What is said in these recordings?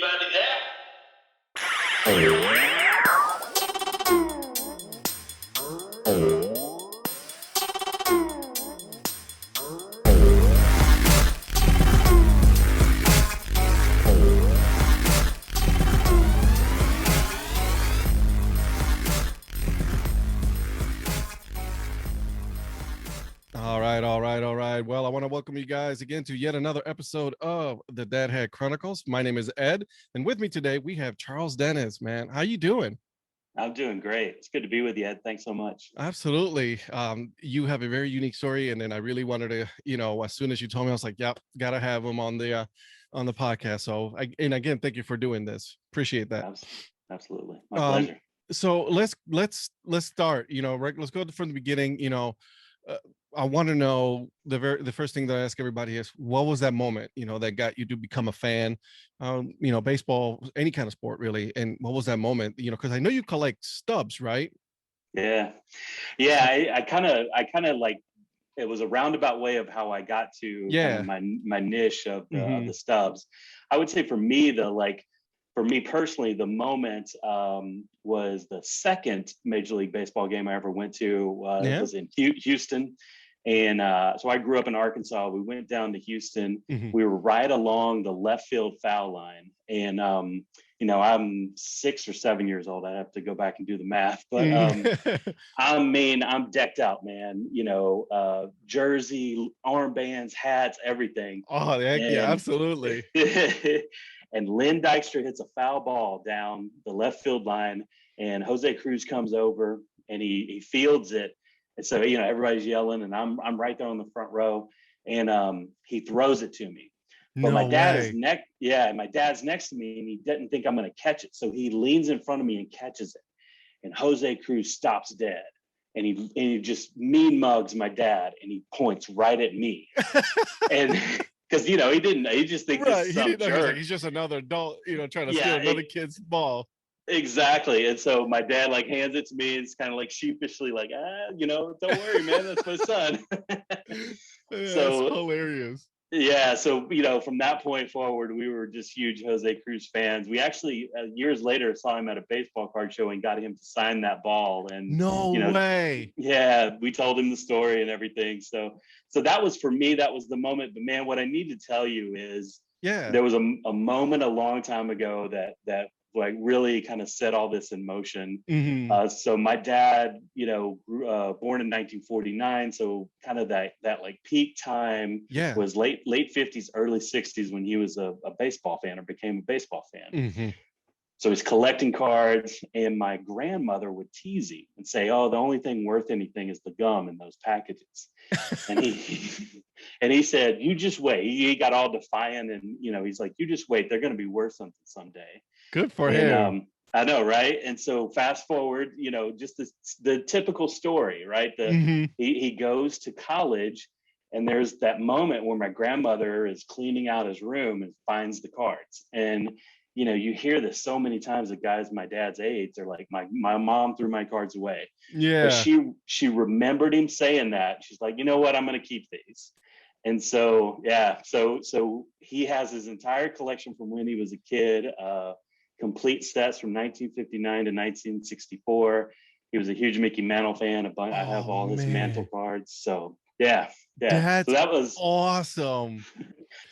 Anybody there? All right. Well, I want to welcome you guys again to yet another episode of the Dad Head Chronicles. My name is Ed, and with me today we have Charles Dennis. Man, how you doing? I'm doing great. It's good to be with you, Ed. Thanks so much. Absolutely. You have a very unique story, and then I really wanted to, as soon as you told me, I was like, "Yep, gotta have him on the podcast." So, and again, thank you for doing this. Appreciate that. Absolutely, my pleasure. So let's start. Let's go from the beginning. I want to know the first thing that I ask everybody is, what was that moment, that got you to become a fan, baseball, any kind of sport really, and what was that moment, because I know you collect stubs, right? Yeah. I kind of like, it was a roundabout way of how I got to kind of my niche of the stubs. I would say for me personally, the moment was the second Major League Baseball game I ever went to was in Houston. And so I grew up in Arkansas. We went down to Houston. We were right along the left field foul line. And, I'm 6 or 7 years old. I have to go back and do the math. But I'm decked out, man. Jersey, armbands, hats, everything. Oh, yeah, absolutely. And Lynn Dykstra hits a foul ball down the left field line, and Jose Cruz comes over and he fields it. And so, everybody's yelling, and I'm right there on the front row, and he throws it to me. But my dad is my dad's next to me, and he didn't think I'm going to catch it. So he leans in front of me and catches it. And Jose Cruz stops dead. And he just mean mugs my dad, and he points right at me. And because he just thinks this is some jerk. He's just another adult, trying to steal another kid's ball. Exactly. And so my dad hands it to me, and it's kind of like sheepishly don't worry, man, that's my son. That's hilarious. Yeah, so from that point forward, we were just huge Jose Cruz fans. We actually years later saw him at a baseball card show and got him to sign that ball. And no way. Yeah, we told him the story and everything. So that was, for me, that was the moment. But man, what I need to tell you is, there was a moment a long time ago that really kind of set all this in motion. So my dad, born in 1949, so kind of that peak time was late 50s, early 60s, when he was a baseball fan, or became a baseball fan. So he's collecting cards, and my grandmother would tease him and say, "Oh, the only thing worth anything is the gum in those packages." And he said, "You just wait." He got all defiant, and he's like, "You just wait. They're going to be worth something someday." Good for him. I know, right? And so fast forward, just the typical story, right? He goes to college, and there's that moment where my grandmother is cleaning out his room and finds the cards. And you hear this so many times that guys my dad's age, they're like, my mom threw my cards away. Yeah. But she remembered him saying that. She's like, "You know what? I'm going to keep these." And so, so he has his entire collection from when he was a kid, complete sets from 1959 to 1964. He was a huge Mickey Mantle fan. I have all his Mantle cards. So yeah. That's so that was awesome.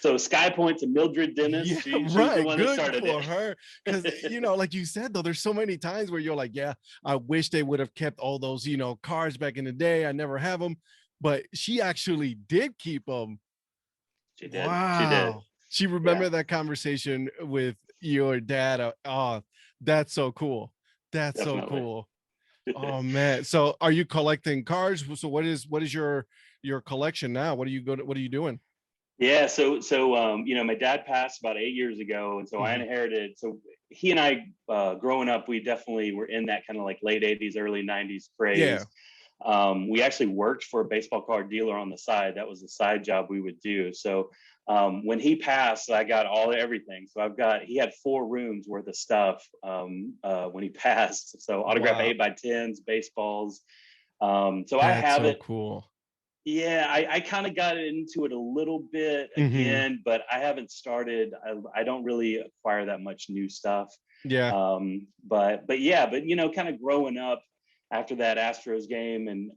So Sky Point to Mildred Dennis. Yeah, she's right. the one Good that started for it. her. Because, like you said, though, there's so many times where you're like, yeah, I wish they would have kept all those, cards back in the day. I never have them. But she actually did keep them. She did. Wow. She did. She remembered that conversation with your dad. Oh, that's so cool. That's Definitely. So cool. Oh man. So are you collecting cards? So what is your collection now? What are you doing? Yeah. So my dad passed about 8 years ago. And so I inherited, so he and I, growing up, we definitely were in that kind of like late 80s, early 90s craze. Yeah. We actually worked for a baseball card dealer on the side. That was a side job we would do. So when he passed, I got everything. So he had 4 rooms worth of stuff when he passed. So autographed 8x10s, baseballs. So I have it. Cool. Yeah, I kind of got into it a little bit Mm-hmm. again, but I haven't started. I don't really acquire that much new stuff. Yeah. But yeah, but kind of growing up after that Astros game, and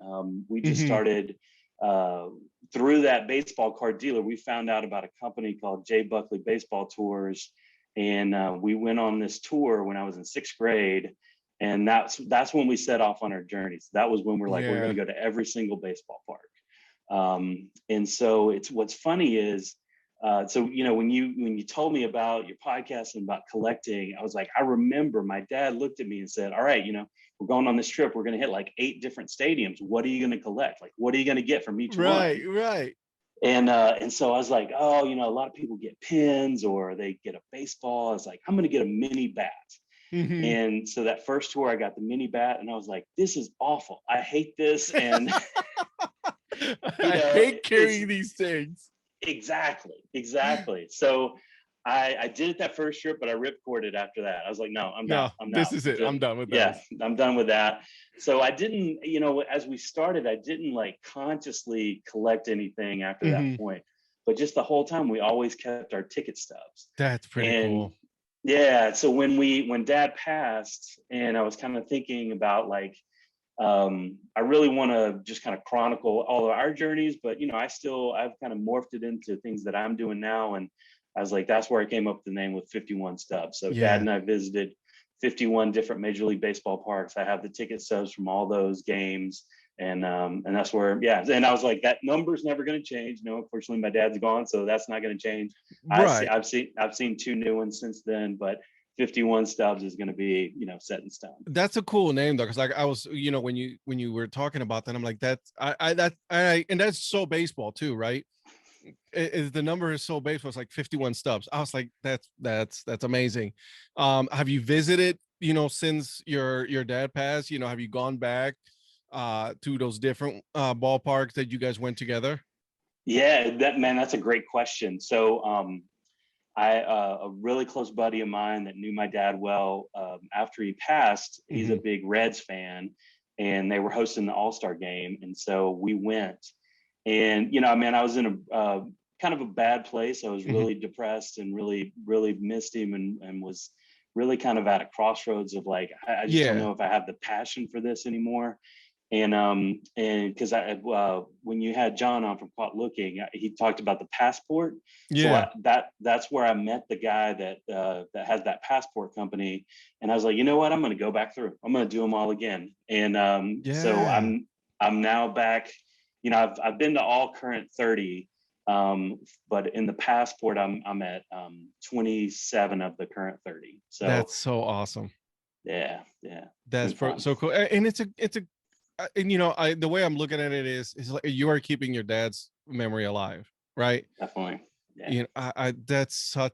we just Mm-hmm. started uh, through that baseball card dealer. We found out about a company called J. Buckley Baseball Tours, and we went on this tour when I was in sixth grade. And that's when we set off on our journey. So that was when we're like, we're going Yeah. to go to every single baseball park. And so it's what's funny is so when you told me about your podcast and about collecting, I was like, I remember my dad looked at me and said, all right, we're going on this trip, we're going to hit like 8 different stadiums. What are you going to collect? Like, what are you going to get from each Right, one? right. And so I was like, oh, a lot of people get pins or they get a baseball. I was like, I'm going to get a mini bat. Mm-hmm. And so that first tour I got the mini bat and I was like, this is awful, I hate this. And I hate it's carrying these things. exactly. So I did it that first trip, but I ripcorded after that. I was like, no, I'm No, out. I'm this out. is it. I'm done with Yeah, those. I'm done with that. So I didn't, as we started, I didn't like consciously collect anything after that Mm-hmm. point. But just the whole time, we always kept our ticket stubs. That's pretty And cool. yeah, so when Dad passed, and I was kind of thinking about like I really want to just kind of chronicle all of our journeys, but I've kind of morphed it into things that I'm doing now. And I was like, that's where I came up with the name with 51 Stubs. So Dad Yeah. and I visited 51 different Major League Baseball parks. I have the ticket stubs from all those games. And that's where, yeah. And I was like, that number's never going to change. No, unfortunately, my dad's gone, so that's not going to change. Right. I've seen 2 new ones since then, but 51 Stubs is going to be, set in stone. That's a cool name though, because like I was, when you were talking about that, I'm like, that's I and that's so baseball too, right? Is the number is so baseball, it's like 51 Stubs. I was like, that's amazing. Have you visited, since your dad passed? Have you gone back to those different ballparks that you guys went together? Yeah, that's a great question. So, a really close buddy of mine that knew my dad well, after he passed, he's a Mm-hmm. big Reds fan, and they were hosting the All-Star game, and so we went. And man, I was in a kind of a bad place. I was Mm-hmm. really depressed and really, really missed him, and was really kind of at a crossroads of like, I just don't Yeah. know if I have the passion for this anymore. And because when you had John on from Caught Looking, he talked about the passport. So Yeah. that's where I met the guy that has that passport company, and I was like, you know what, I'm going to go back through. I'm going to do them all again. And so Yeah. I'm now back. I've been to all current 30, but in the passport I'm at 27 of the current 30. So That's so awesome. yeah, it's That's been fun. so cool. And it's a and I the way I'm looking at it is like you are keeping your dad's memory alive, right? Definitely. Yeah. I that's such,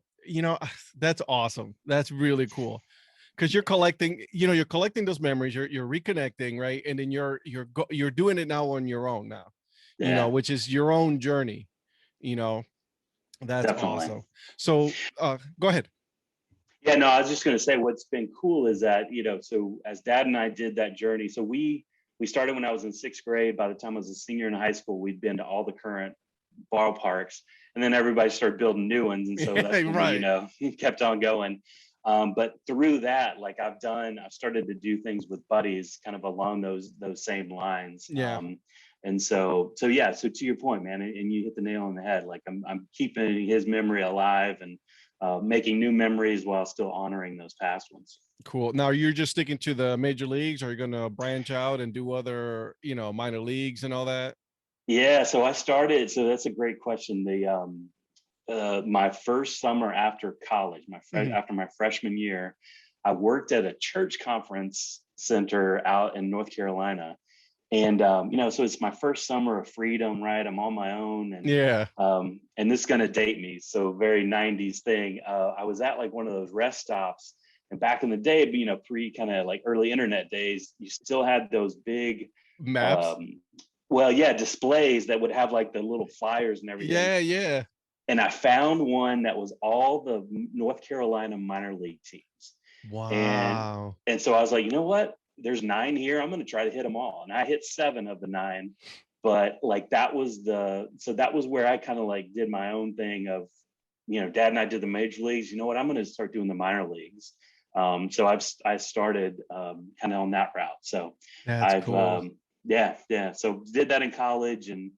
that's awesome. That's really cool. Because you're collecting those memories, you're reconnecting, right? And then you're doing it now on your own now, Yeah, which is your own journey, you know. That's definitely. awesome. So go ahead. Yeah, no, I was just going to say what's been cool is that, so as Dad and I did that journey, so we started when I was in sixth grade. By the time I was a senior in high school, we'd been to all the current ballparks, and then everybody started building new ones. And so that's Yeah, when we, right. kept on going. But through that, like I've started to do things with buddies kind of along those same lines. Yeah. And so yeah, so to your point, man, and you hit the nail on the head. Like I'm keeping his memory alive, and making new memories while still honoring those past ones. Cool. Now you're just sticking to the major leagues, or are you going to branch out and do other, minor leagues and all that? Yeah, so I started. So that's a great question. My first summer after college, Mhm. after my freshman year, I worked at a church conference center out in North Carolina, and so it's my first summer of freedom, right? I'm on my own, Yeah. and this is going to date me, so very 90s thing. I was at like one of those rest stops, and back in the day, pre kind of like early internet days, you still had those big Maps. um, well, yeah, displays that would have like the little flyers and everything. Yeah, yeah. And I found one that was all the North Carolina minor league teams. And Wow. and so I was like, you know what? There's 9 here. I'm going to try to hit them all. And I hit 7 of the 9. but like that was where I kind of like did my own thing of, Dad and I did the major leagues. You know what? I'm going to start doing the minor leagues. So I started kind of on that route. So That's I've cool. yeah. So did that in college, and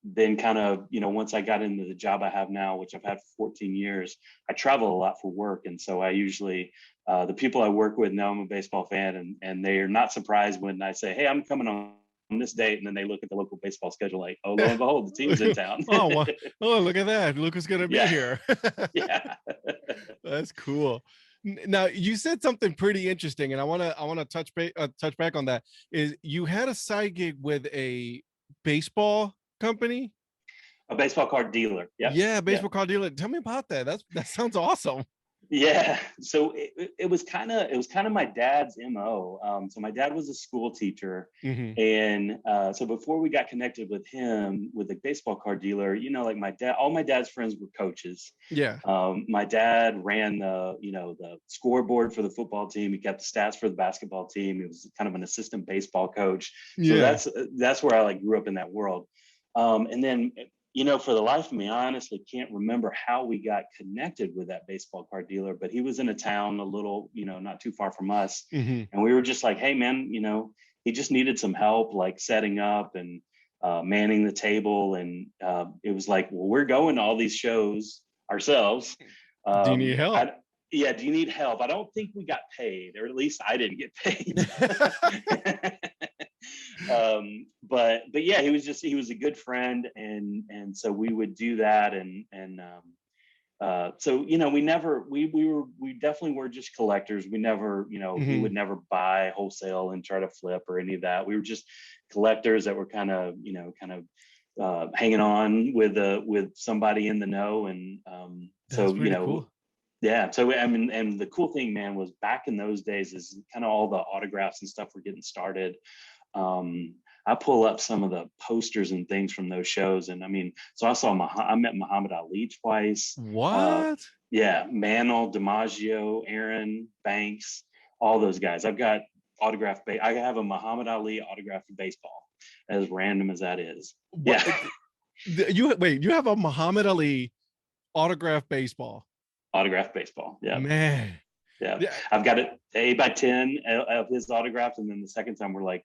then kind of, once I got into the job I have now, which I've had for 14 years, I travel a lot for work. And so I usually, the people I work with know I'm a baseball fan, and they're not surprised when I say, hey, I'm coming on this date. And then they look at the local baseball schedule like, oh, lo and behold, the team's in town. Oh, wow. Oh, look at that. Luke is going to be Yeah. here. Yeah. That's cool. Now you said something pretty interesting, and I want to touch back on that. Is you had a side gig with a baseball company? A baseball card dealer. Yep. Yeah, baseball Yep. card dealer. Tell me about that. That sounds awesome. Yeah. So it was kind of my dad's MO. So my dad was a school teacher. Mm-hmm. And so before we got connected with him, with the baseball card dealer, like all my dad's friends were coaches. Yeah. My dad ran the scoreboard for the football team. He kept the stats for the basketball team. He was kind of an assistant baseball coach. So Yeah. that's where I like grew up in that world. And then, for the life of me, I honestly can't remember how we got connected with that baseball card dealer, but he was in a town a little, not too far from us. Mm-hmm. And we were just like, hey man, he just needed some help, like setting up and manning the table. And it was like, well, we're going to all these shows ourselves. Do you need help? Yeah, do you need help? I don't think we got paid, or at least I didn't get paid. But yeah, he was a good friend, and so we would do that, so we definitely were just collectors. We never, Mm-hmm. we would never buy wholesale and try to flip or any of that. We were just collectors that were kind of hanging on with somebody in the know. And so cool. Yeah. So I mean, and the cool thing, man, was back in those days is kind of all the autographs and stuff were getting started. I pull up some of the posters and things from those shows, and I mean, so I met Muhammad Ali twice. What? Yeah, Mantle, DiMaggio, Aaron, Banks, all those guys. I've got autographed. I have a Muhammad Ali autographed baseball, as random as that is. What? Yeah. You have a Muhammad Ali autographed baseball. Autographed baseball. Yeah. Man. Yeah. I've got it 8x10 of his autographs. And then the second time we're like,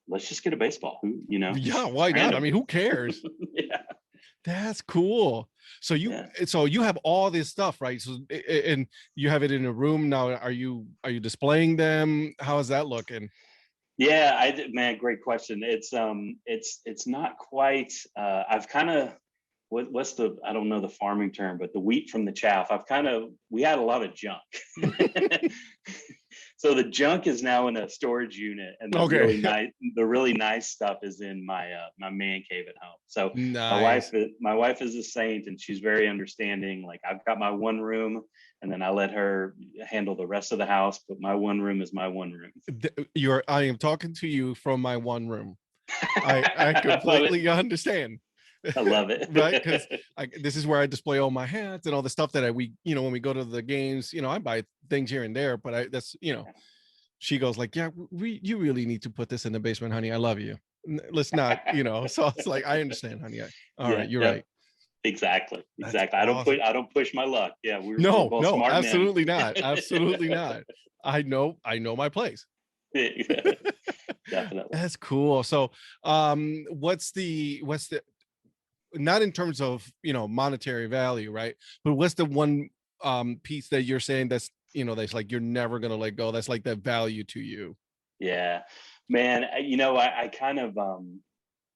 let's just get a baseball. Yeah, why not? I mean, who cares? Yeah. That's cool. So you have all this stuff, right? So and you have it in a room now. Are you displaying them? How is that looking? Yeah, man, great question. It's not quite I've kind of what's the, I don't know the farming term, but the wheat from the chaff. We had a lot of junk. So the junk is now in a storage unit, and the really nice stuff is in my my man cave at home. So nice. my wife is a saint, and she's very understanding. Like, I've got my one room, and then I let her handle the rest of the house, but my one room is my one room. I am talking to you from my one room. I completely understand. I love it. Right, because this is where I display all my hats and all the stuff that when we go to the games, I buy things here and there, but she goes like, yeah, you really need to put this in the basement, honey. I love you. Let's not, so it's like, I understand, honey. All right, you're right. Exactly. That's I awesome. don't push my luck. Yeah, we're both smart absolutely men. not. Absolutely not. I know my place. Definitely. That's cool. So what's the not in terms of monetary value, right, but what's the one piece that you're saying that's that's like you're never going to let go, that's like that value to you? Yeah, man, I kind of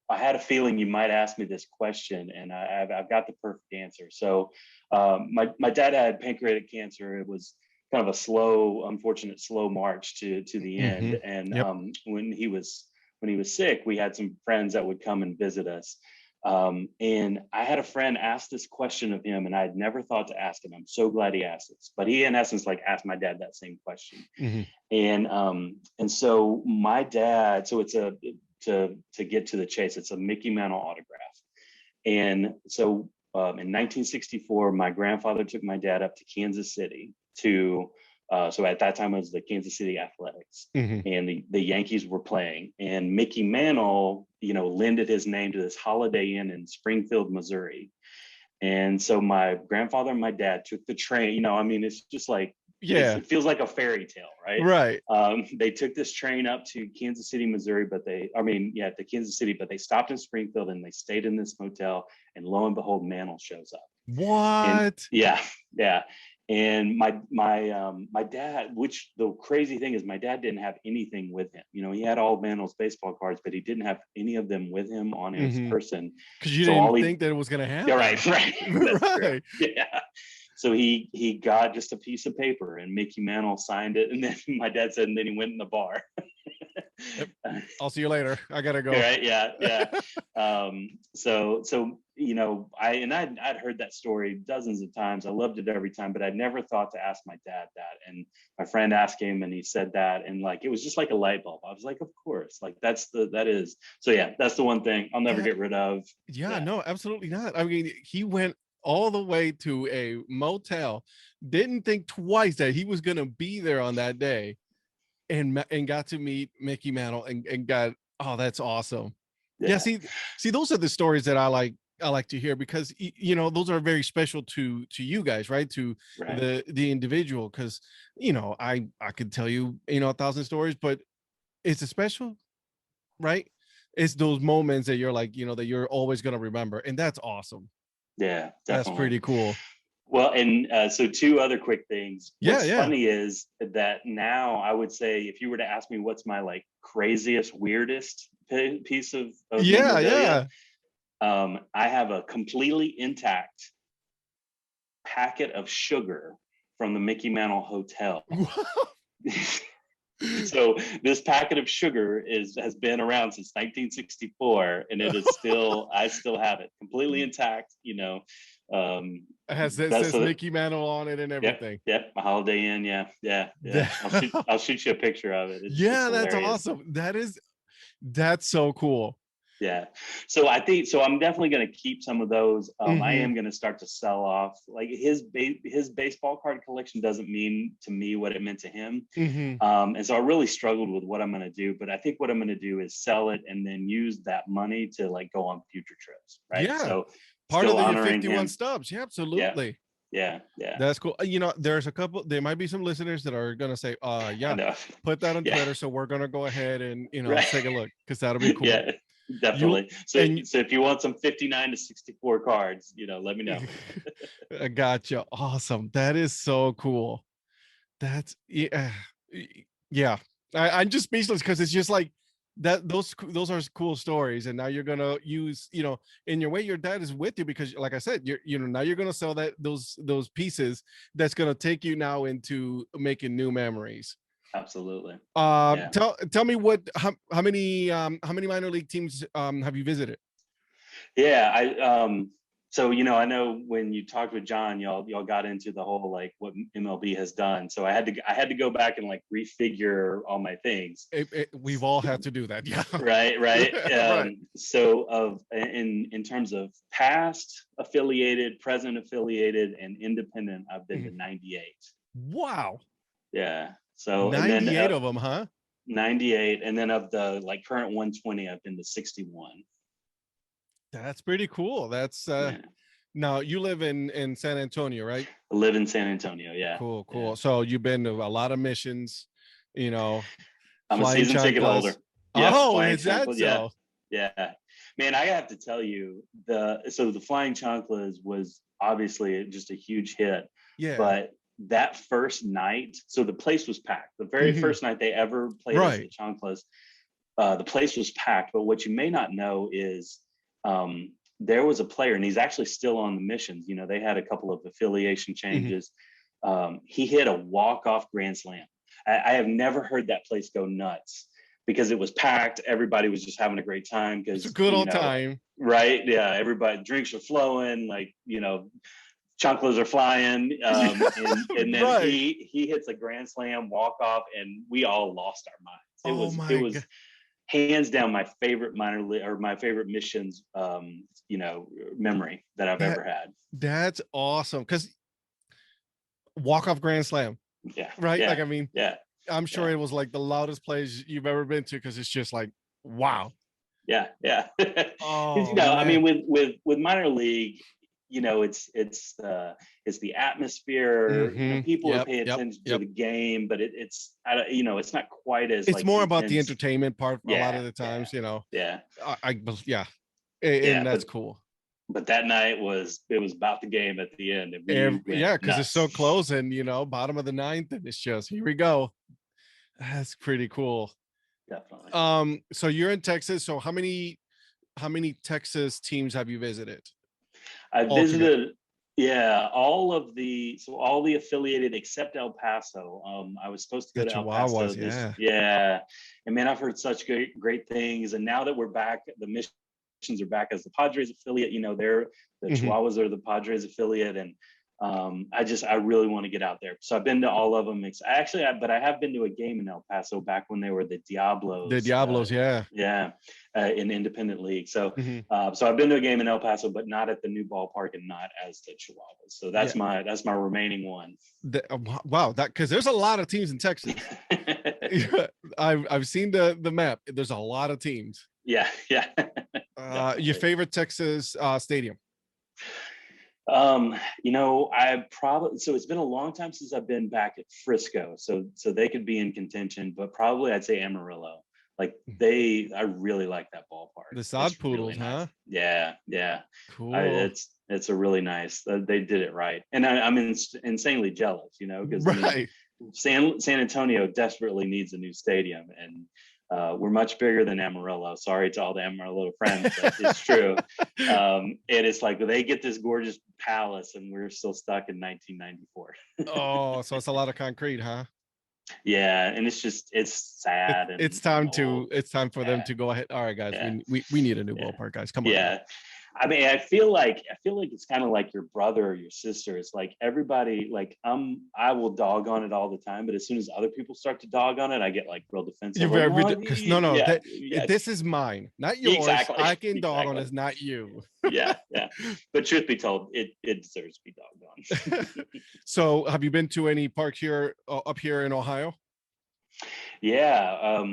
I had a feeling you might ask me this question, and I've got the perfect answer. So my dad had pancreatic cancer. It was kind of a unfortunate slow march to the end. Mm-hmm. And Yep. When he was sick, we had some friends that would come and visit us. And I had a friend ask this question of him, and I had never thought to ask him. I'm so glad he asked this, but he in essence like asked my dad that same question. Mm-hmm. And so my dad, so it's to get to the chase, it's a Mickey Mantle autograph. And so in 1964, my grandfather took my dad up to Kansas City to So at that time it was the Kansas City Athletics, Mm-hmm. and the Yankees were playing, and Mickey Mantle, lended his name to this Holiday Inn in Springfield, Missouri. And so my grandfather and my dad took the train. I mean, it's just like, Yeah. it feels like a fairy tale, right? Right. They took this train up to Kansas City, Missouri, to Kansas City, but they stopped in Springfield and they stayed in this motel. And lo and behold, Mantle shows up. And What? yeah. And my dad, which the crazy thing is, my dad didn't have anything with him. He had all Mantle's baseball cards, but he didn't have any of them with him on his person. Because you didn't think that it was going to happen. Yeah, right. That's right. True. Yeah. So he got just a piece of paper, and Mickey Mantle signed it, and then my dad said, and then he went in the bar. I'll see you later. I gotta go. Right? Yeah. So I'd heard that story dozens of times. I loved it every time, but I'd never thought to ask my dad that. And my friend asked him, and he said that, and like it was just like a light bulb. I was like, of course, like that's the one thing I'll never get rid of. Yeah, no, absolutely not. I mean, he went all the way to a motel, didn't think twice that he was gonna be there on that day, and got to meet Mickey Mantle and got, oh, that's awesome. Yeah, see, those are the stories that I like to hear, because those are very special to you guys, right? To the individual, because I could tell you 1,000 stories, but it's a special, right? It's those moments that you're like, that you're always going to remember, and that's awesome. Yeah, definitely. That's pretty cool. Well, and so two other quick things. What's Yeah. funny is that now I would say, if you were to ask me what's my like craziest, weirdest piece of memorabilia, I have a completely intact packet of sugar from the Mickey Mantle Hotel. So this packet of sugar has been around since 1964, and it is still, I still have it completely intact. It has Mickey Mantle on it and everything. Yep. A Holiday Inn. Yeah. I'll shoot you a picture of it. It's that's awesome. That's so cool. Yeah. So I'm definitely going to keep some of those. I am going to start to sell off, like his baseball card collection doesn't mean to me what it meant to him. And so I really struggled with what I'm going to do, but I think what I'm going to do is sell it and then use that money to like go on future trips. Right. Yeah. So part of the 51 Stubs. Yeah, absolutely. Yeah. That's cool. There might be some listeners that are going to say, put that on Twitter. So we're going to go ahead and, take a look, because that'll be cool. Yeah. Definitely. So if you want some 59 to 64 cards, let me know. I gotcha. Awesome. That is so cool. That's yeah. I'm just speechless, because it's just like that. Those are cool stories, and now you're gonna use, in your way, your dad is with you, because, like I said, now you're gonna sell those pieces. That's gonna take you now into making new memories. Absolutely. Tell me how many minor league teams have you visited? Yeah, so I know when you talked with John, y'all got into the whole like what MLB has done. So I had to go back and like refigure all my things. We've all had to do that. Yeah. Right. Right. So in terms of past affiliated, present affiliated, and independent, I've been to 98. Wow. Yeah. So 98 of them, huh? 98, and then of the like current 120, I've been to 61. That's pretty cool. That's now you live in San Antonio, right? I live in San Antonio. Yeah. Cool. Yeah. So you've been to a lot of missions. I'm a season ticket holder. Yes, is that so? Yeah. Man, I have to tell you, the Flying Chanclas was obviously just a huge hit. Yeah. But that first night, so the place was packed. The very first night they ever played as the Chanclas, the place was packed. But what you may not know is there was a player, and he's actually still on the missions. They had a couple of affiliation changes. He hit a walk-off grand slam. I have never heard that place go nuts, because it was packed. Everybody was just having a great time. Because it's a good old time. Right. Yeah. Everybody, drinks are flowing, like, Chanclas are flying, and then he hits a grand slam walk off, and we all lost our minds. It was hands down my favorite minor league, or my favorite missions, memory that I've ever had. That's awesome, because walk off grand slam. Yeah. Right. Yeah. Like, I mean, Yeah. I'm sure Yeah. it was like the loudest place you've ever been to, because it's just like, wow. Yeah. Yeah. Because, Oh I man. mean, with minor league, it's the atmosphere. People are Yep. paying Yep. attention to Yep. the game, but it's not quite as It's like more about the intense. entertainment part a lot Yeah. of the Yeah. times, you know. Yeah. Yeah. And Yeah. that's cool. But that night it was about the game at the end, and we went Yeah, because it's so nuts. close, and bottom of the ninth, and it's just here we go. That's pretty cool. Definitely. So you're in Texas. So how many Texas teams have you visited I altogether? visited, yeah, all the affiliated except El Paso. I was supposed to go The to El Paso Chihuahuas, this, yeah. yeah, and man, I've heard such great things. And now that we're back, the missions are back as the Padres affiliate. They're the Hmm. Chihuahuas are the Padres affiliate, and I really want to get out there. So I've been to all of them. But I have been to a game in El Paso back when they were the The Diablos. Diablos, yeah. Yeah, in independent league. So Hmm. so I've been to a game in El Paso, but not at the new ballpark and not as the Chihuahuas. So Yeah. that's my remaining one. Wow, that because there's a lot of teams in Texas. I've seen the map. There's a lot of teams. Yeah, yeah. Your favorite Texas stadium? It's been a long time since I've been back at Frisco, so they could be in contention, but probably I'd say Amarillo. Like I really like that ballpark. The Sod It's Poodles, really nice. huh? Yeah, yeah. Cool. It's a really nice. They did it right, and I'm insanely jealous, because Right. San Antonio desperately needs a new stadium, and we're much bigger than Amarillo. Sorry to all the Amarillo friends, but it's true. It is like they get this gorgeous palace, and we're still stuck in 1994. Oh, so it's a lot of concrete, huh? Yeah, and it's sad It's and time old. for them Yeah, to go ahead. All right, guys, yeah, we need a new yeah, ballpark, guys. Come on now. yeah. I mean, I feel like it's kind of like your brother or your sister. It's like everybody, like I will dog on it all the time, but as soon as other people start to dog on it, I get like real You're defensive. Like, very no, because no, yeah, yeah, this is mine, not yours. exactly, I can dog on exactly. it's not you. Yeah, yeah. But truth be told, it deserves to be dogged on. So, have you been to any park here up here in Ohio? Yeah.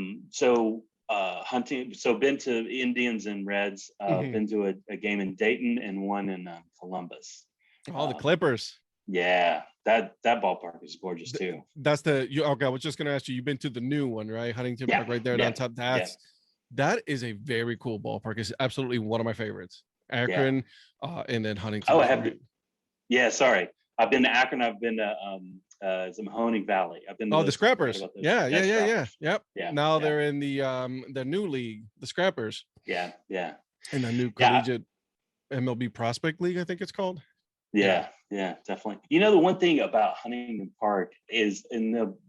Hunting. So been to Indians and Reds. Hmm. Been to a game in Dayton and one in Columbus. Oh, the Um, Clippers. yeah, that ballpark is gorgeous too. That's okay. I was just gonna ask you. You've been to the new one, right? Huntington Yeah, Park, right there yeah, down top. yeah, That is a very cool ballpark. It's absolutely one of my favorites. yeah. Akron, and then Huntington Oh, I is have. right. Yeah, sorry. I've been to Akron. I've been to the Mahoning Valley. I've been to Oh, the those two. Right Scrappers. about those. Yeah, yeah, That's yeah, yeah. Scrappers. Yep. Yeah, Now yeah, they're in the new league, the Scrappers, yeah, yeah, in the new yeah. collegiate MLB Prospect League, I think it's called. Yeah. Yeah, yeah, definitely. The one thing about Huntington Park is,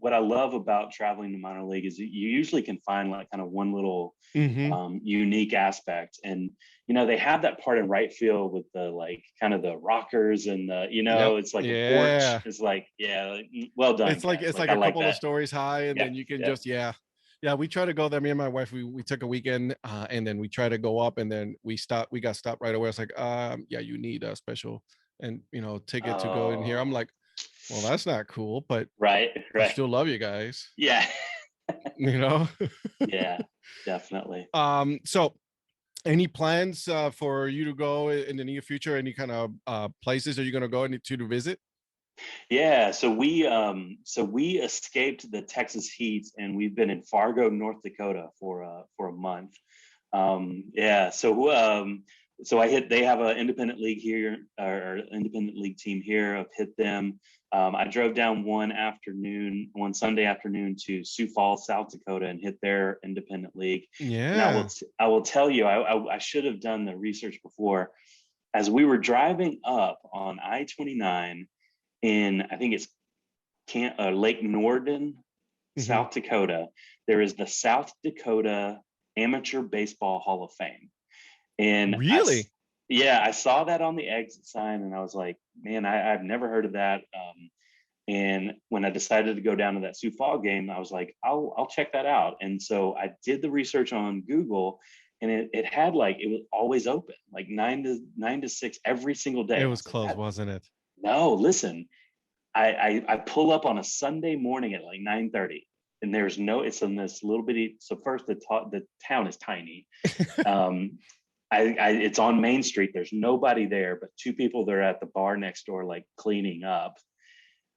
what I love about traveling to minor league is that you usually can find like kind of one little Hmm. unique aspect, and they have that part in right field with the like kind of the rockers and Yep. it's like a porch. Yeah. It's like, yeah, like, well done, guys. It's Like like I a like couple of that. stories high, and Yeah, then you can yeah. just yeah. We try to go there. Me and my wife, we took a weekend, and then we try to go up, and then we got stopped right away. It's like, yeah, you need a special and ticket to go in here. I'm Oh, like, well, that's not cool, but right, I right. still love you guys. Yeah, You know. yeah, definitely. So any plans for you to go in the near future? Any kind of places are you going to go to visit? Yeah, so we escaped the Texas heat, and we've been in Fargo, North Dakota for a month. Yeah, so they have an independent league here, or independent league team here. I've hit them. I drove down one Sunday afternoon to Sioux Falls, South Dakota, and hit their independent league. And Yeah. I will tell you, I should have done the research before. As we were driving up on I-29 in, I think it's Lake Norden, Hmm. South Dakota, there is the South Dakota Amateur Baseball Hall of Fame. And Really? yeah, I saw that on the exit sign, and I was like, man, I've never heard of that. And when I decided to go down to that Sioux Falls game, I was like, I'll check that out. And so I did the research on Google, and it had like, it was always open, like 9 to 6 every single day. It And I was was like, close, wasn't it? no, listen, I pull up on a Sunday morning at like 9:30, and it's in this little bitty. So first, the town is tiny. It's on Main Street. There's nobody there, but two people that are at the bar next door, like cleaning up.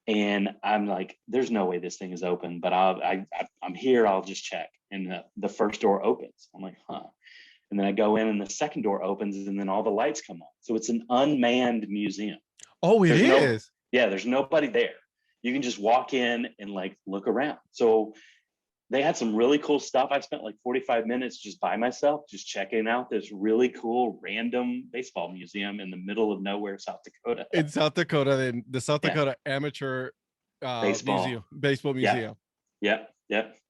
And I'm like, there's no way this thing is open, but I'm here. I'll just check. And the first door opens. I'm like, huh. And then I go in, and the second door opens, and then all the lights come on. So it's an unmanned museum. Oh, it is. There's nobody there. You can just walk in and like look around. So they had some really cool stuff. I spent like 45 minutes just by myself, just checking out this really cool random baseball museum in the middle of nowhere, South Dakota. In South Dakota, the South Dakota Amateur baseball museum. Yep.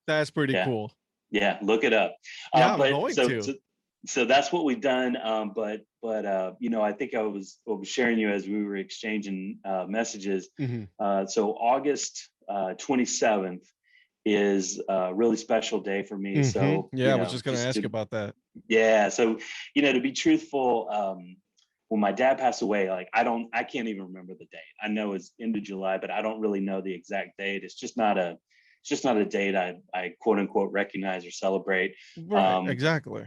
That's pretty cool. Yeah, look it up. Yeah, I'm going to. So that's what we've done. But I think I was sharing you as we were exchanging messages. Mm-hmm. So August 27th is a really special day for me. Mm-hmm. So I was just going to ask you about that. Yeah. So, to be truthful, when my dad passed away, like I can't even remember the date. I know it's end of July, but I don't really know the exact date. It's just not a date I quote unquote recognize or celebrate. Right. Exactly.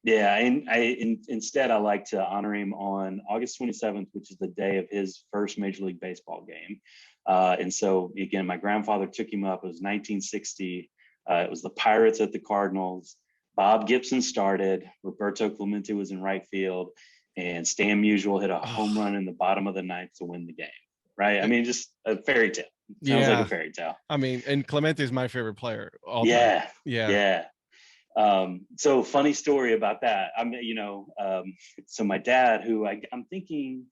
Instead, I like to honor him on August 27th, which is the day of his first Major League Baseball game. And so, again, my grandfather took him up. It was 1960. It was the Pirates at the Cardinals. Bob Gibson started. Roberto Clemente was in right field. And Stan Musial hit a home run in the bottom of the ninth to win the game. Right? I mean, just a fairy tale. Sounds like a fairy tale. I mean, and Clemente is my favorite player. Yeah. So funny story about that. So my dad, who I'm thinking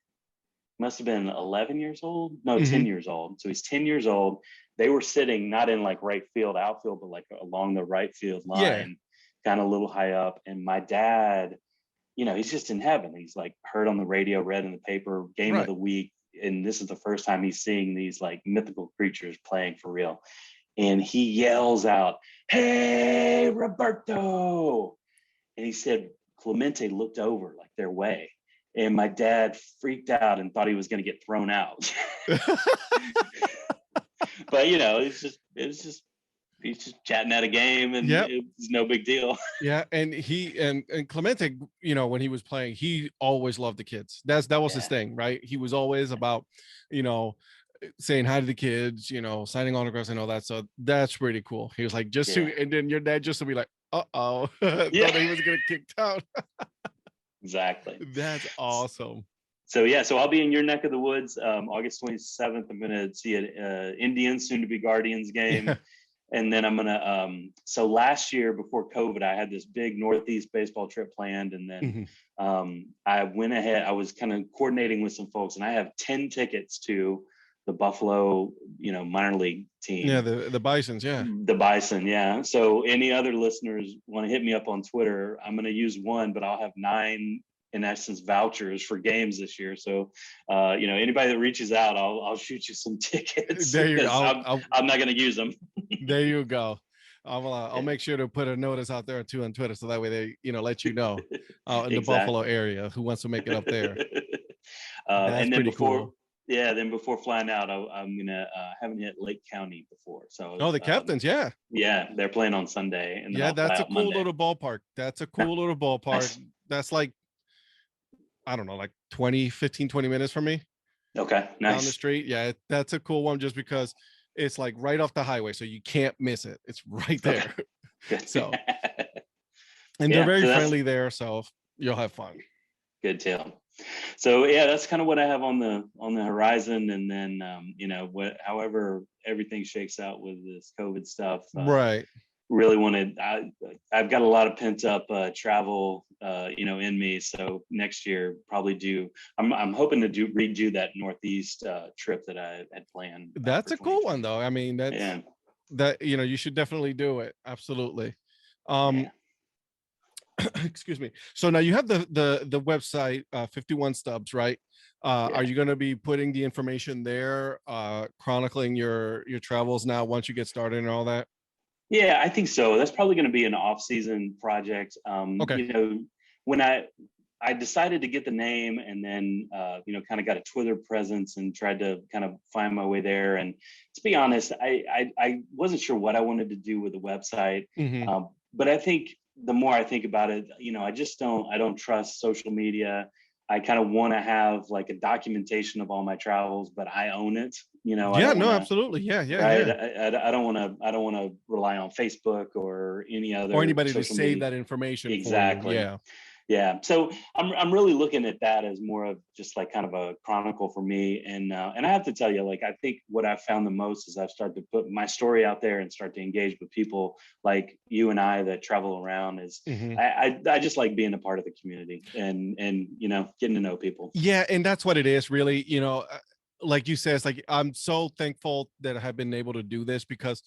must have been 11 years old. No, 10 years old. So he's 10 years old. They were sitting not in like right field, outfield, but like along the right field line, kind of a little high up. And my dad, he's just in heaven. He's like heard on the radio, read in the paper, game of the week. And this is the first time he's seeing these like mythical creatures playing for real. And he yells out, "Hey, Roberto!" And he said, Clemente looked over like their way. And my dad freaked out and thought he was going to get thrown out. But, he's just chatting at a game, and it's no big deal. Yeah. And and Clemente, when he was playing, he always loved the kids. That was his thing, right? He was always about, saying hi to the kids, signing autographs and all that. So that's pretty cool. He was like, and then your dad just to be like, thought he was gonna get kicked out. Exactly. That's awesome. So so I'll be in your neck of the woods, August 27th. I'm gonna see an Indians, soon to be Guardians game. Yeah. And then I'm gonna so last year before COVID, I had this big Northeast baseball trip planned, and then I went ahead. I was kind of coordinating with some folks, and I have 10 tickets to the Buffalo, minor league team. Yeah, the Bisons, The Bison, yeah. So any other listeners want to hit me up on Twitter, I'm going to use one, but I'll have 9, in essence, vouchers for games this year. So, anybody that reaches out, I'll shoot you some tickets. There you go. I'm not going to use them. There you go. I'll make sure to put a notice out there too on Twitter, so that way they let you know in the Buffalo area who wants to make it up there. That's and then pretty cool. Yeah, then before flying out, I'm gonna haven't hit Lake County before. So the Captains, yeah, they're playing on Sunday, and that's a cool Monday. little ballpark. That's a cool little ballpark. Nice. That's like, I don't know, like 20 minutes from me. Okay, nice. Down the street. Yeah, that's a cool one just because it's like right off the highway, so you can't miss it. It's right there. Good. So, and they're very friendly there, so you'll have fun. Good deal. So that's kind of what I have on the horizon, and then however everything shakes out with this COVID stuff, right? Really wanted. I've got a lot of pent up travel, in me. So next year probably I'm hoping to redo that Northeast trip that I had planned. That's a cool one, though. I mean, that you should definitely do it. Absolutely. Excuse me. So now you have the website 51 Stubs, right? Are you going to be putting the information there, chronicling your travels now once you get started and all that? Yeah, I think so. That's probably going to be an off-season project. Okay. When I decided to get the name, and then kind of got a Twitter presence and tried to kind of find my way there. And to be honest, I wasn't sure what I wanted to do with the website, but I think the more I think about it, I don't trust social media. I kind of want to have like a documentation of all my travels, but I own it. I Yeah, don't no, want to. absolutely. Yeah, Right. yeah. I don't want to. I don't want to rely on Facebook or any Or other anybody to social save media. that information for you. Exactly. Yeah. Yeah. So I'm really looking at that as more of just like kind of a chronicle for me. And I have to tell you, like, I think what I've found the most is I've started to put my story out there and start to engage with people like you and I that travel around. Is I just like being a part of the community and getting to know people. Yeah, and that's what it is, really. Like you said, it's like I'm so thankful that I have been able to do this, because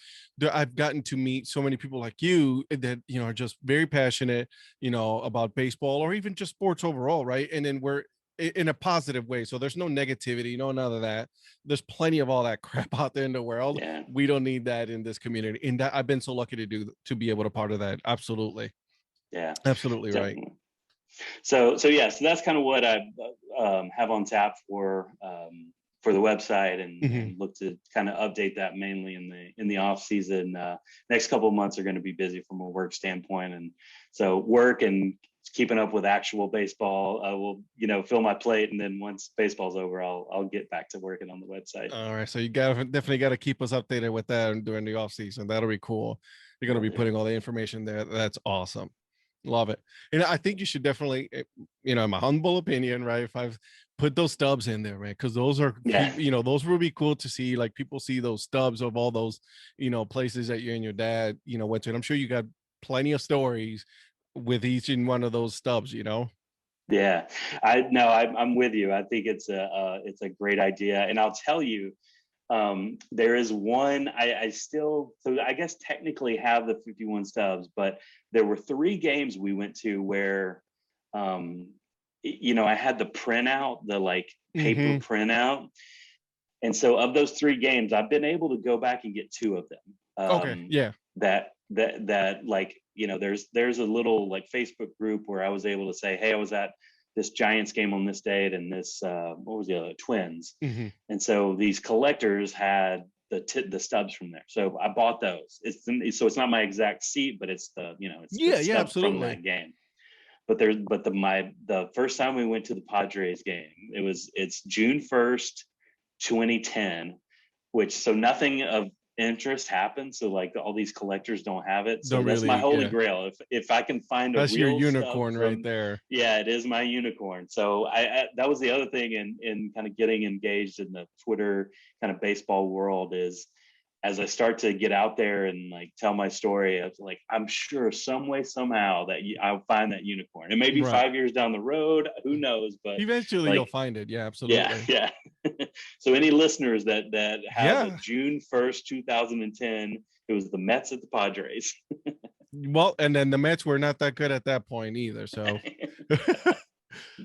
I've gotten to meet so many people like you that are just very passionate, about baseball or even just sports overall, right? And then we're in a positive way, so there's no negativity, none of that. There's plenty of all that crap out there in the world. Yeah. We don't need that in this community, and that I've been so lucky to be able to part of that. Absolutely. Yeah. Absolutely right. Definitely. So that's kind of what I have on tap for the website, and look to kind of update that mainly in the off season. Next couple of months are going to be busy from a work standpoint, and so work and keeping up with actual baseball will fill my plate, and then once baseball's over, I'll get back to working on the website. All right, so you definitely got to keep us updated with that during the off season. That'll be cool. You're going to be putting all the information there. That's awesome. Love it. And I think you should definitely, in my humble opinion, right, if I've put those stubs in there, right, because those are, those would be cool to see. Like, people see those stubs of all those, places that you and your dad, went to. And I'm sure you got plenty of stories with each and one of those stubs. Yeah, I'm with you. I think it's a great idea, and I'll tell you, there is one I still, so I guess technically have the 51 stubs, but there were 3 games we went to where I had the printout, the like paper printout, and so of those 3 games I've been able to go back and get 2 of them. Okay, yeah. That like, there's a little like Facebook group where I was able to say, hey, I was at this Giants game on this date, and this what was the other, Twins, and so these collectors had the stubs from there, so I bought those. So it's not my exact seat, but it's the the stub from that game. But the first time we went to the Padres game, it's June 1st, 2010, which, so nothing of interest happened, so like all these collectors don't have it, so that's my holy grail. If I can find that's a real your unicorn right there. Yeah, it is my unicorn. So I that was the other thing in kind of getting engaged in the Twitter kind of baseball world, is as I start to get out there and like tell my story, I was like, I'm sure some way, somehow that I'll find that unicorn. And maybe 5 years down the road, who knows? But eventually you'll find it. Yeah, absolutely. Yeah. So any listeners that have June 1st, 2010, it was the Mets at the Padres. Well, and then the Mets were not that good at that point either. So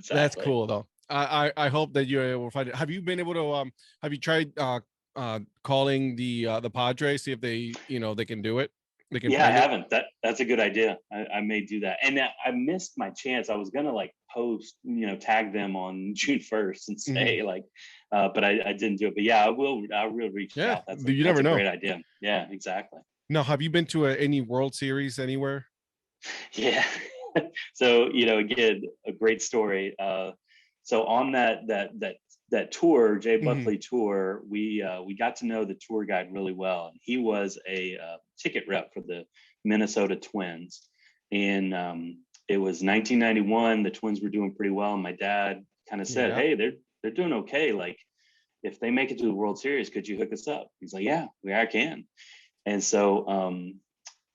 that's cool though. I hope that you're able to find it. Have you been able to have you tried calling the Padres, see if they they can do it? They can. Yeah, I haven't. That's a good idea. I may do that. And I missed my chance. I was gonna like post, tag them on June 1st and say like, but I didn't do it. But yeah, I will reach out. That's a great idea. Yeah, exactly. Now, have you been to any World Series anywhere? Yeah. So again, a great story. So on that tour, Jay Buckley tour, we got to know the tour guide really well, and he was a ticket rep for the Minnesota Twins, and it was 1991. The Twins were doing pretty well, and my dad kind of said, "Hey, they're doing okay. Like, if they make it to the World Series, could you hook us up?" He's like, "Yeah, I can." And so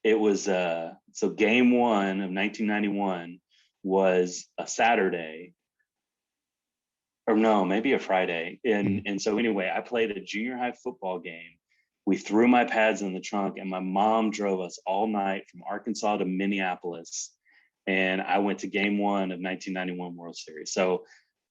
it was so game 1 of 1991 was a Saturday. Or no, maybe a Friday. And so anyway, I played a junior high football game. We threw my pads in the trunk, and my mom drove us all night from Arkansas to Minneapolis. And I went to game 1 of 1991 World Series. So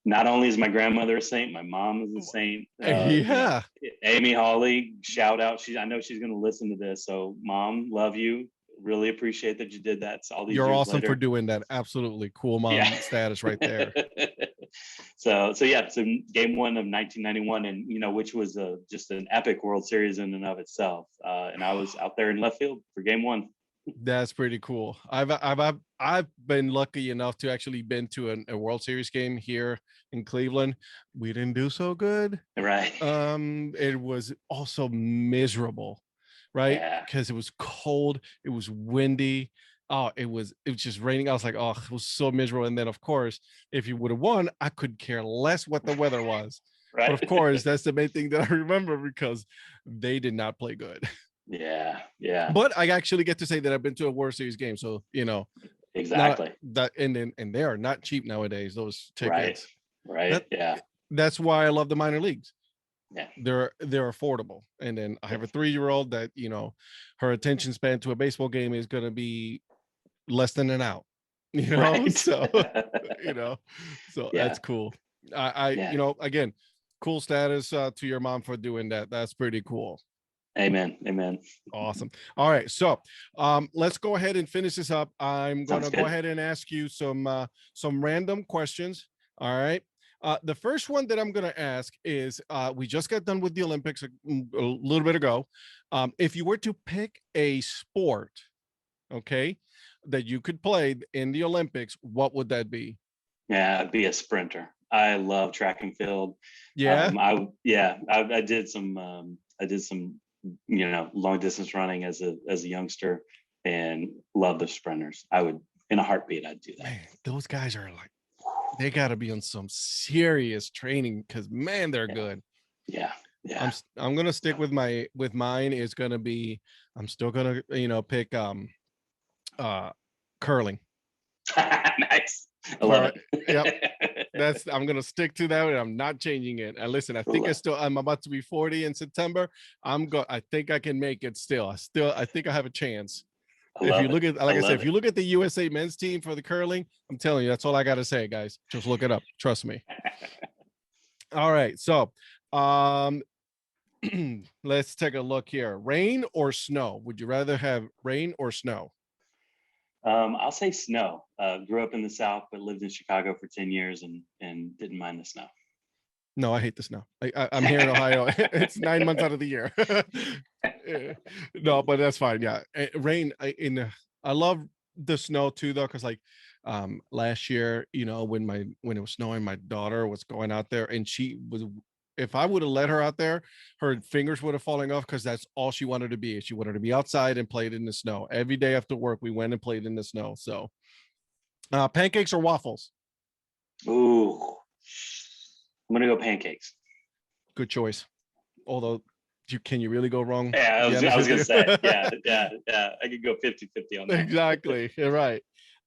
not only is my grandmother a saint, my mom is a saint. Amy Hawley, shout out. I know she's going to listen to this. So Mom, love you. really appreciate that you did that all these You're years awesome later. for doing that. Absolutely cool mom status right there. So game one of 1991, and which was just an epic World Series in and of itself. And I was out there in left field for game one. That's pretty cool. I've been lucky enough to actually been to a World Series game here in Cleveland. We didn't do so good. Right. It was also miserable, right? Yeah. Because it was cold, it was windy. Oh, it was just raining. I was like, oh, it was so miserable. And then of course, if you would have won, I could care less what the weather was. Right. But of course, that's the main thing that I remember because they did not play good. Yeah. But I actually get to say that I've been to a World Series game, so Exactly. that, and they are not cheap nowadays. Those tickets, right. That's why I love the minor leagues. Yeah, they're affordable. And then I have a 3-year-old that her attention span to a baseball game is going to be less than an out. Right. So so that's cool. I again, cool status to your mom for doing that. That's pretty cool. Amen. Awesome. All right, so let's go ahead and finish this up. I'm going to go ahead and ask you some random questions. All right. The first one that I'm going to ask is we just got done with the Olympics a little bit ago. If you were to pick a sport, okay, that you could play in the Olympics, what would that be? Yeah, I'd be a sprinter. I love track and field. Yeah. I did some long distance running as a youngster and love the sprinters. I would, in a heartbeat, I'd do that. Man, those guys are like, they got to be on some serious training because man, they're good. Yeah. I'm gonna stick with mine is gonna be, I'm still gonna pick curling. Nice. I love it. Yep. I'm gonna stick to that and I'm not changing it. And listen, I think I'm about to be 40 in September. I think I can make it still. I think I have a chance. If you look at, like I said, if you look at the USA men's team for the curling, I'm telling you, that's all I gotta say, guys. Just look it up. Trust me. All right. So let's take a look here. Rain or snow? Would you rather have rain or snow? I'll say snow. Grew up in the South, but lived in Chicago for 10 years and didn't mind the snow. No, I hate the snow. I'm here in Ohio. It's 9 months out of the year. No, but that's fine. Yeah. Rain. I love the snow too, though. Cause like, last year, when it was snowing, my daughter was going out there and if I would have let her out there, her fingers would have fallen off because that's all she wanted to be. She wanted to be outside and played in the snow. Every day after work, we went and played in the snow. So pancakes or waffles? Ooh, I'm going to go pancakes. Good choice. Although, can you really go wrong? Yeah, I was going to say, yeah. I could go 50-50 on that. Exactly. You're right.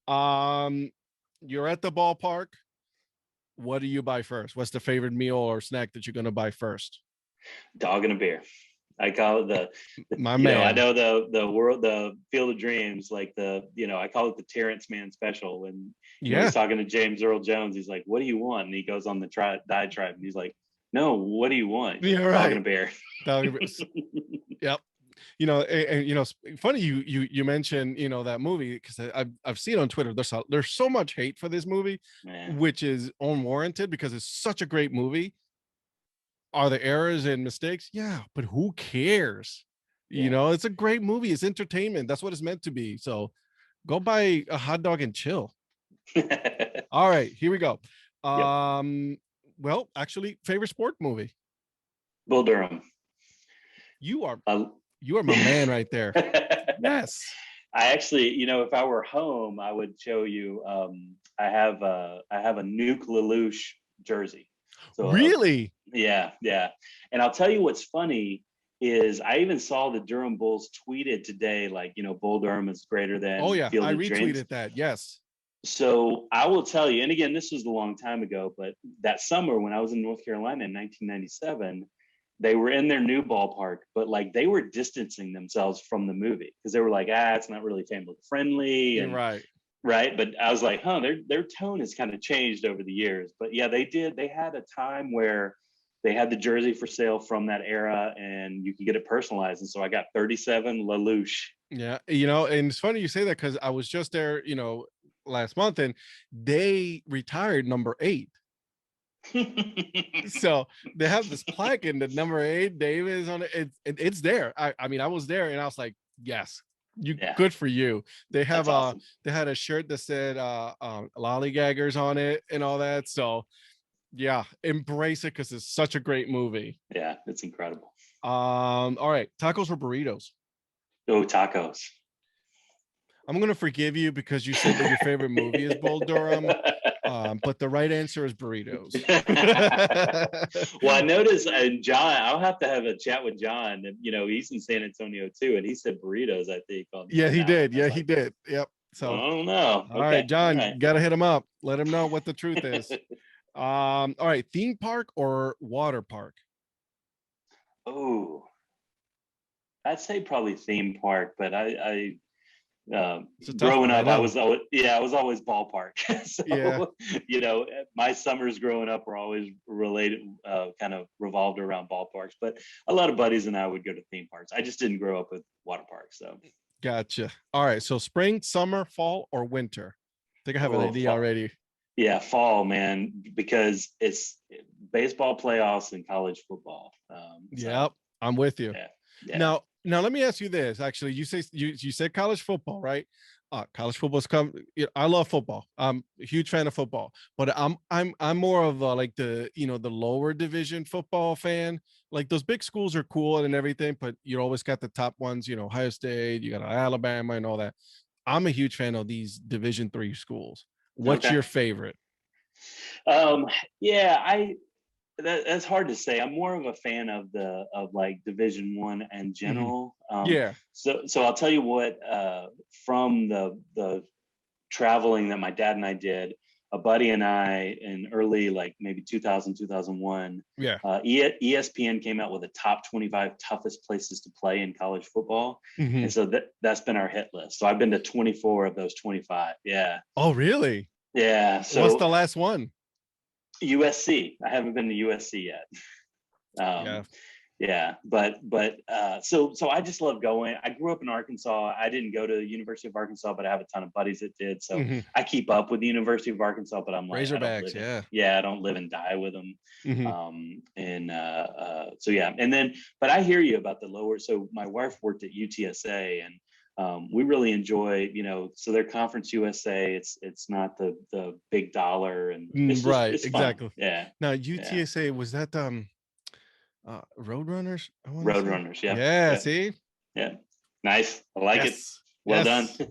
You're at the ballpark. What do you buy first? What's the favorite meal or snack that you're going to buy first? Dog and a beer. I call it my man. I know the Field of Dreams, like I call it the Terrence Man special. When he's talking to James Earl Jones, he's like, "What do you want?" And he goes on the diatribe, and he's like, "No, what do what? Yeah, right. Dog and a beer. Dog and a beer. Yep. Funny you mentioned that movie because I've seen on Twitter there's so much hate for this movie, which is unwarranted because it's such a great movie. Are there errors and mistakes? Yeah, but who cares? It's a great movie. It's entertainment. That's what it's meant to be. So go buy a hot dog and chill. All right, here we go. Well, actually, favorite sport movie? Bull Durham. You are my man right there. Yes. I actually, if I were home, I would show you. I have a Nuke LaLoosh jersey. So, really? Yeah. And I'll tell you what's funny is I even saw the Durham Bulls tweeted today, like, Bull Durham is greater than. Oh yeah, Field I of retweeted Dreams. that. Yes. So I will tell you, and again, this was a long time ago, but that summer when I was in North Carolina in 1997, they were in their new ballpark, but like they were distancing themselves from the movie because they were like, it's not really family friendly. And right. But I was like, their tone has kind of changed over the years. But yeah, they did. They had a time where they had the jersey for sale from that era and you could get it personalized. And so I got 37 LaLoosh Yeah, you know, and it's funny you say that because I was just there, you know, last month, and they retired number 8. So they have this plaque in the number 8 Davis on it. It's there. I mean, I was there and I was like, yes, you Yeah, good for you. They have that's awesome. they had a shirt that said lollygaggers on it and all that. So yeah, embrace it because it's such a great movie. Yeah, it's incredible. All right, tacos or burritos? Oh, tacos. I'm gonna forgive you because you said that your favorite movie is Bull Durham. But the right answer is burritos. Well, I noticed, and John, I'll have to have a chat with John. You know, he's in San Antonio too, and he said burritos, I think, Yeah, on he that one. did. I was Yeah, he like, did. Yep. well, So, I don't know. all right, Okay, all John, right. gotta hit him up. Let him know what the truth is. All right, theme park or water park? Oh, I'd say probably theme park, but It's a tough growing one. I up, I know. was always, yeah, I was always ballpark. Yeah. So, you know, my summers growing up were always related, kind of revolved around ballparks. But a lot of buddies and I would go to theme parks. I just didn't grow up with water parks. So, Gotcha. All right. So spring, summer, fall, or winter? I think I have an oh, idea fall, already. yeah, fall, man, because it's baseball playoffs and college football. So Yep. I'm with you. yeah, yeah. Now let me ask you this. Actually, you said college football, right? College football's come. I love football. I'm a huge fan of football, but I'm more of like the the lower division football fan. Like those big schools are cool and everything, but you always got the top ones. You know, Ohio State, you got Alabama and all that. I'm a huge fan of these Division 3 schools. What's Okay. your favorite? Um, yeah, that's hard to say. I'm more of a fan of like Division 1 and Mhm. general. Yeah. So I'll tell you what. From the traveling that my dad and I did, a buddy and I in early, like maybe 2000, 2001, Yeah. ESPN came out with a top 25 toughest places to play in college football, and Mhm. so that's been our hit list. So I've been to 24 of those 25. Yeah, Oh, really? yeah. What's So the last one? USC. I haven't been to USC yet. Yeah. Um, yeah, so I just love going. I grew up in Arkansas. I didn't go to the University of Arkansas, but I have a ton of buddies that did. So Mhm. I keep up with the University of Arkansas, but I'm like, I don't Razorbacks. live in, Yeah. yeah, I don't live and die with them. Mhm. So yeah, and then, but I hear you about the lower. So my wife worked at UTSA, and we really enjoy, so their Conference USA. It's not the big dollar, and Right, it's fun. exactly. Yeah, Now yeah. UTSA, was that Roadrunners, I want to say? Roadrunners. Yep. Yeah, Yep. see? Yeah. Nice. I like it. Yes. Well done. Yes.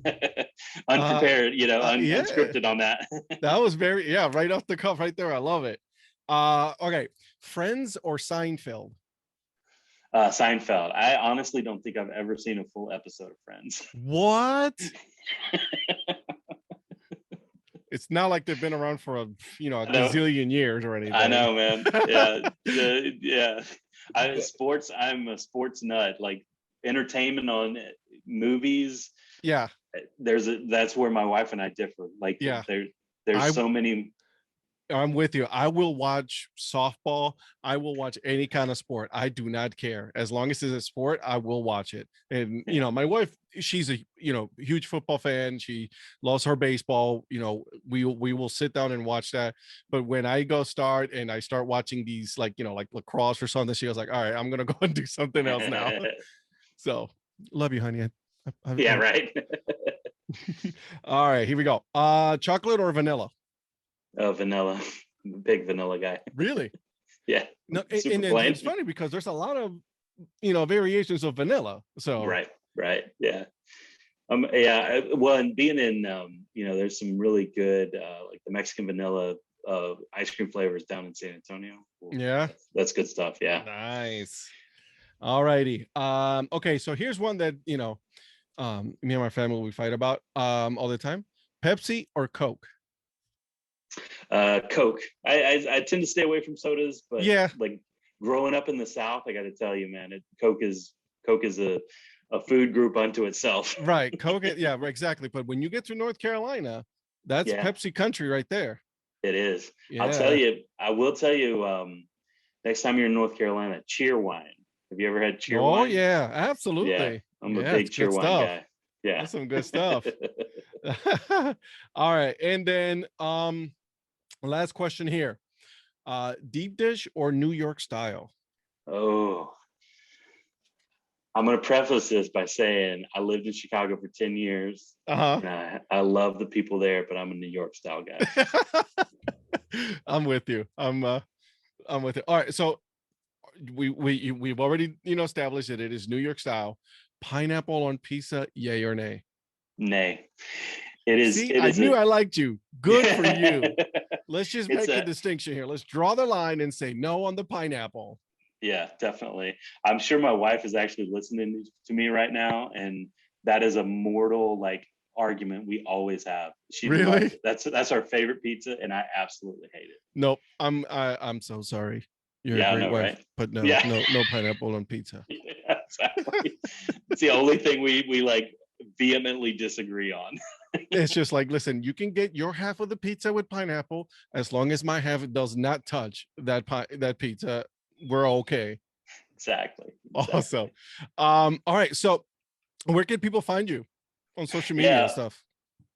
Uh, Unprepared, yeah. unscripted on that. That was very, yeah, right off the cuff right there. I love it. Okay. Friends or Seinfeld? Seinfeld. I honestly don't think I've ever seen a full episode of Friends. What? It's not like they've been around for a I know. gazillion years or I anything. know, man. Yeah. Yeah. I'm a sports nut. Like entertainment on movies. Yeah. That's where my wife and I differ. Like Yeah. there's I so many. I'm with you. I will watch softball. I will watch any kind of sport. I do not care. As long as it's a sport, I will watch it. And Yeah. my wife, she's a huge football fan. She loves her baseball. We will sit down and watch that. But when I start and I start watching these like lacrosse or something, she was like, "All right, I'm gonna go and do something else now." So love you, honey. Yeah, right. All right, here we go. Chocolate or vanilla? Vanilla. I'm a big vanilla guy. Really? Yeah. No, Super and it's plain. funny because there's a lot of variations of vanilla. So Right. Right. Yeah. Yeah. Well, and being in, there's some really good, like the Mexican vanilla ice cream flavors down in San Antonio. Ooh, yeah, that's good stuff. Yeah. nice. All righty. Okay, so here's one that me and my family we fight about all the time: Pepsi or Coke. Coke. I tend to stay away from sodas, but Yeah, like growing up in the South, I got to tell you, man, Coke is a food group unto itself. right. Coke. Yeah, right, exactly. But when you get to North Carolina, that's Yeah, Pepsi country right there. it is. Yeah. I will tell you, next time you're in North Carolina, cheer wine. Have you ever had cheer Oh wine? yeah, Yeah, absolutely. I'm a Yeah, it's big cheer good wine stuff. guy. Yeah. That's some good stuff. All right. And then last question here. Deep dish or New York style? Oh, I'm going to preface this by saying I lived in Chicago for 10 years. Uh-huh. And I love the people there, but I'm a New York style guy. I'm with you. I'm with you. All right. So we've already, established that it is New York style. Pineapple on pizza, yay or nay? Nay. It is. See, It I is knew a. I liked you. Good for you. Let's just It's make a a. distinction here. Let's draw the line and say no on the pineapple. Yeah, definitely. I'm sure my wife is actually listening to me right now, and that is a mortal like argument we always have. She loves Really? it. That's our favorite pizza, and I absolutely hate it. Nope. I'm so sorry. You're a Yeah, I great know, wife, right? but no, Yeah, no pineapple on pizza. yeah, exactly. It's the only thing we like vehemently disagree on. It's just like, listen, you can get your half of the pizza with pineapple as long as my half does not touch that pizza. We're okay. Exactly. Awesome. All right. So where can people find you on social media and Yeah, stuff?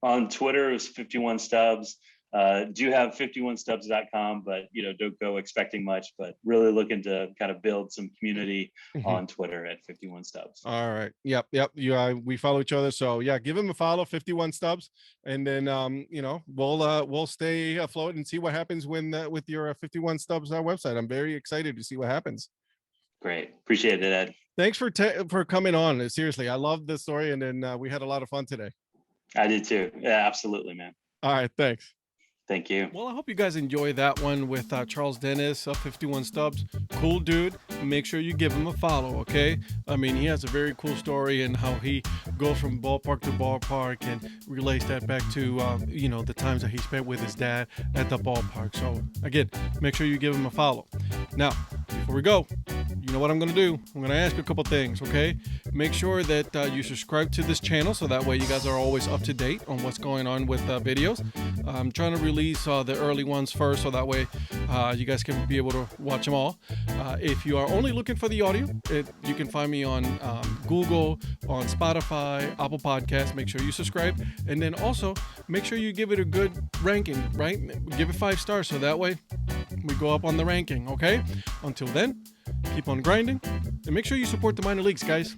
on Twitter it was 51 Stubs. Do have 51stubs.com, but don't go expecting much, but really looking to kind of build some community Mhm. on Twitter at 51 Stubs. All right. Yep. We follow each other. So yeah, give him a follow, 51 Stubs. And then we'll stay afloat and see what happens when with your 51 Stubs website. I'm very excited to see what happens. Great. Appreciate it, Ed. Thanks for coming on. Seriously, I love this story, and then we had a lot of fun today. I did too. Yeah, absolutely, man. All right, thanks. Thank you. Well, I hope you guys enjoy that one with Charles Dennis of 51 Stubs. Cool dude. Make sure you give him a follow, okay? I mean, he has a very cool story and how he goes from ballpark to ballpark and relates that back to, the times that he spent with his dad at the ballpark. So, again, make sure you give him a follow. Now, before we go, you know what I'm going to do? I'm going to ask you a couple things, okay? Make sure that you subscribe to this channel so that way you guys are always up to date on what's going on with videos. I'm trying to release the early ones first so that way you guys can be able to watch them all. If you are only looking for the audio, you can find me on Google, on Spotify, Apple Podcasts. Make sure you subscribe. And then also make sure you give it a good ranking, right? Give it 5 stars so that way we go up on the ranking, okay? Until then, keep on grinding and make sure you support the minor leagues, guys.